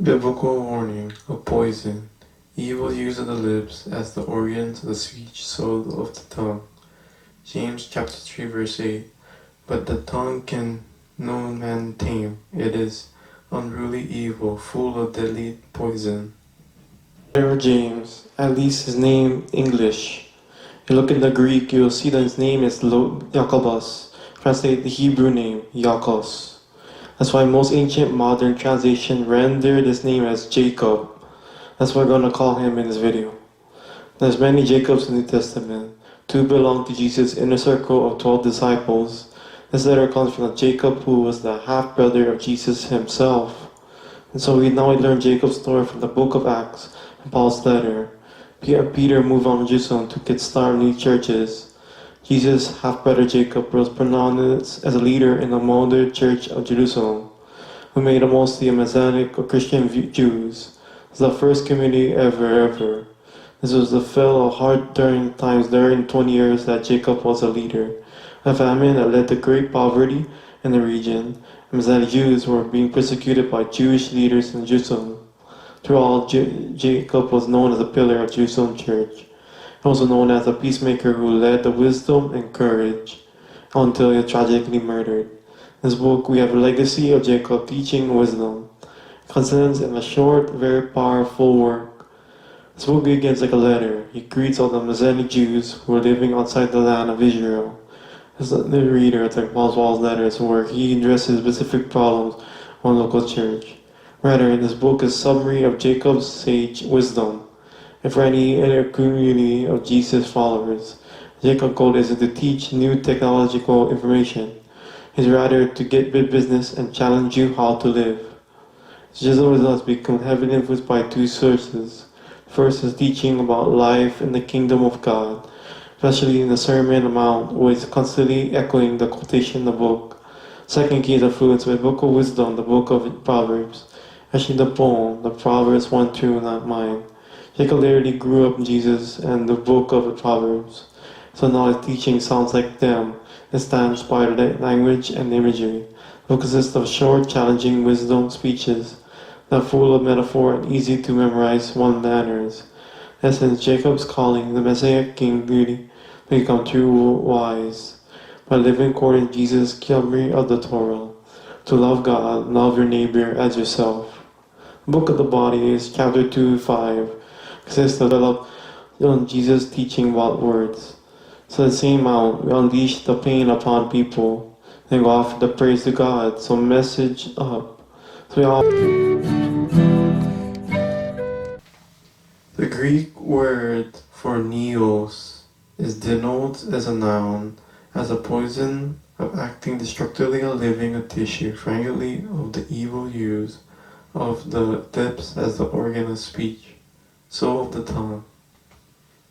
Biblical warning of poison. Evil use of the lips as the organs of the speech, soul of the tongue. James chapter 3 verse 8. But the tongue can no man tame. It is unruly evil, full of deadly poison. James, at least his name English. You look in the Greek, you'll see that his name is Jacobus. Translate the Hebrew name, Yakos. That's why most ancient modern translation rendered his name as Jacob. That's what we're going to call him in this video. There's many Jacobs in the New Testament. 2 belong to Jesus' inner circle of 12 disciples. This letter comes from Jacob, who was the half-brother of Jesus himself. And so we now learn Jacob's story from the book of Acts and Paul's letter. Peter moved on to Jerusalem to get started new churches. Jesus' half-brother Jacob was pronounced as a leader in the modern church of Jerusalem, who made up mostly Messianic or Christian Jews. It was the first community ever. This was the fill of hard during times during 20 years that Jacob was a leader. A famine that led to great poverty in the region. Messianic Jews were being persecuted by Jewish leaders in Jerusalem. Throughout, Jacob was known as a pillar of Jerusalem church, also known as a peacemaker who led the wisdom and courage until he was tragically murdered. In this book, we have a legacy of Jacob teaching wisdom. It consists in a short, very powerful work. This book begins like a letter. He greets all the Messianic Jews who were living outside the land of Israel. As the reader, it's like Paul's letters, where he addresses specific problems on local church. Rather, this book is a summary of Jacob's sage wisdom. And for any other community of Jesus followers, Jacob's goal isn't to teach new technological information. It's rather to get big business and challenge you how to live. Jesus' wisdom has become heavily influenced by two sources. First is teaching about life in the kingdom of God, especially in the Sermon on the Mount, which is constantly echoing the quotation in the book. Second key is influenced by the book of wisdom, the book of Proverbs, actually the poem, the Proverbs 1 through 9. Jacob literally grew up in Jesus and the book of the Proverbs. So now his teaching sounds like them. It stands by the language and imagery. The book consists of short, challenging wisdom speeches that are full of metaphor and easy to memorize one-liners. In essence, Jacob's calling the Messiah King beauty to become true wise by living according to Jesus' summary of the Torah, to love God and love your neighbor as yourself. The book of the body is chapter 2-5. Consists of Jesus teaching about words. So the same amount, we unleash the pain upon people, then go offer the praise to God. So message up. So we all. The Greek word for neos is denotes as a noun, as a poison of acting destructively on living a tissue, frankly of the evil use of the lips as the organ of speech. Soul of the tongue,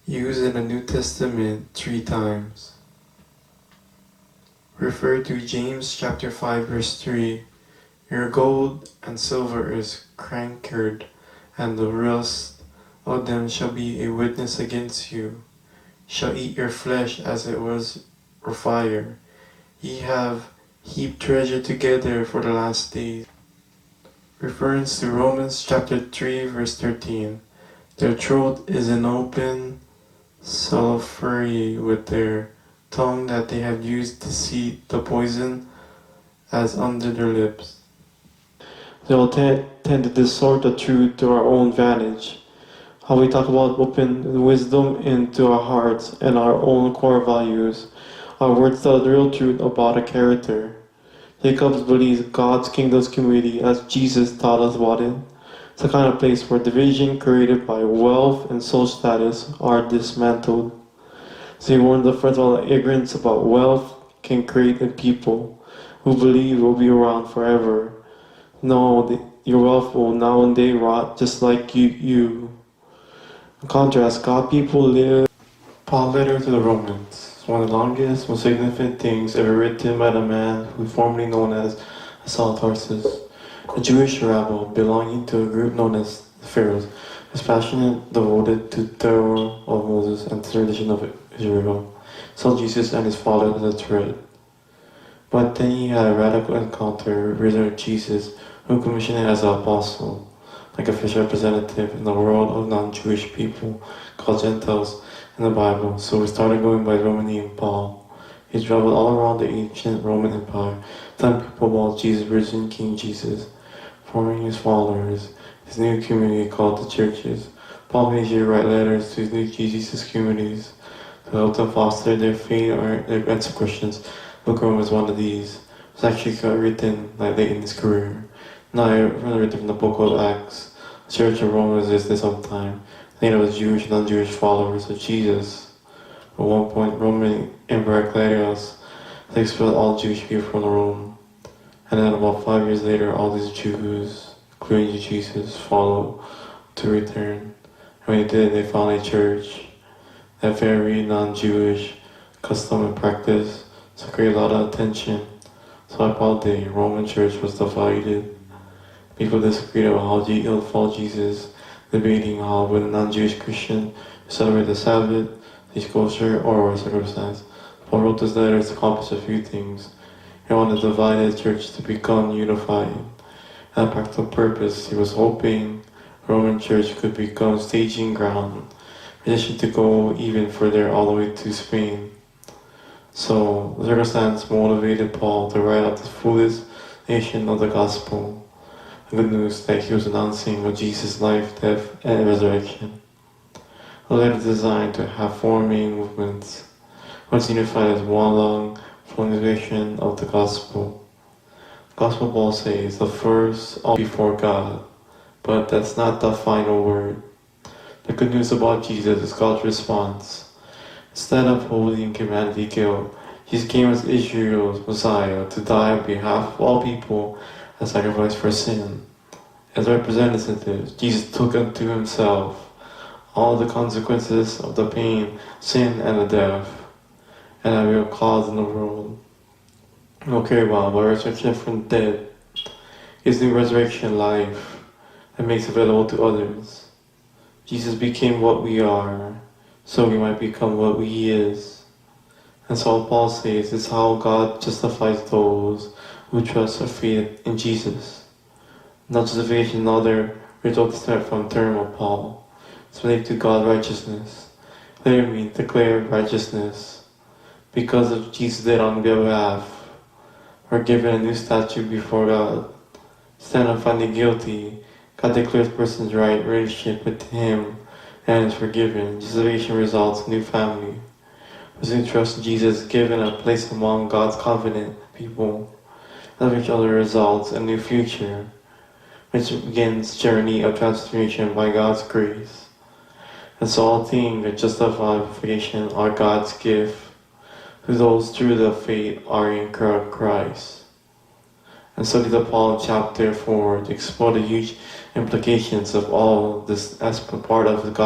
used in the New Testament 3 times. Refer to James chapter 5 verse 3. Your gold and silver is cankered, and the rust of them shall be a witness against you. Shall eat your flesh as it was for fire. Ye have heaped treasure together for the last days. Reference to Romans chapter 3 verse 13. Their throat is an open sulfury with their tongue that they have used to seed the poison as under their lips. They will tend to distort the truth to our own advantage. How we talk about open wisdom into our hearts and our own core values. Our words tell the real truth about a character. Jacob's believes God's kingdom's community as Jesus taught us about it. It's a kind of place where division created by wealth and social status are dismantled. So he warned the friends about ignorance about wealth can create in people who believe will be around forever. No, your wealth will now and then rot just like you. In contrast, God people live. Paul's letter to the Romans is one of the longest, most significant things ever written by the man who was formerly known as Saul Tarsus. A Jewish rabbi belonging to a group known as the Pharaohs, was passionate, devoted to the Torah of Moses and the tradition of Israel. Saw Jesus and his father as a threat. But then he had a radical encounter with risen Jesus, who commissioned him as an apostle. like a official representative in the world of non-Jewish people called Gentiles in the Bible. So we started going by the Roman name Paul. He traveled all around the ancient Roman Empire, telling people about Jesus, virgin King Jesus, forming his followers, his new community called the churches. Paul made sure to write letters to his new Jesus communities to help them foster their faith or their answer questions. Book of Romans was one of these. It was actually written late in his career. Not written from the book of Acts. The Church of Rome existed sometime. They was Jewish and non-Jewish followers of Jesus. At one point, Roman Emperor Claudius expelled all Jewish people from Rome. And then about 5 years later, all these Jews, including Jesus, followed to return. And when they did, they found a church that very non-Jewish custom and practice, so created a lot of attention. So about the Roman church was divided. People disagreed about how to follow Jesus, debating how would a non-Jewish Christian celebrate the Sabbath, his culture, or circumstance. Paul wrote this letter to accomplish a few things. He wanted the divided church to become unified. And a practical purpose, he was hoping the Roman church could become a staging ground, in addition to go even further all the way to Spain. So the circumstance motivated Paul to write out the fullest nation of the gospel. The good news that he was announcing of Jesus' life, death, and resurrection. A letter designed to have four main movements, once unified as one long prolongation of the gospel. The gospel, Paul says, the first all before God, but that's not the final word. The good news about Jesus is God's response. Instead of holding humanity guilt, Jesus came as Israel's Messiah to die on behalf of all people as sacrifice for sin. As representative, Jesus took unto himself all the consequences of the pain, sin, and the death, and that we will cause in the world. We don't care about resurrection from the dead. His new resurrection life that makes available to others. Jesus became what we are, so we might become what He is. And so Paul says, it's how God justifies those who trust or faith in Jesus. Not justification, another results from term of Paul. It's related to God's righteousness. Literally means declared righteousness. Because of Jesus did on their behalf, we're given a new statute before God. Instead of finding guilty, God declares person's right relationship with Him and is forgiven. Justification results in new family. Those who trust in Jesus is given a place among God's covenant people, of which other results in a new future, which begins journey of transformation by God's grace. And so all things that justify justification are God's gift to those through the faith are in Christ. And so did Paul in chapter 4 to explore the huge implications of all this as part of the gospel.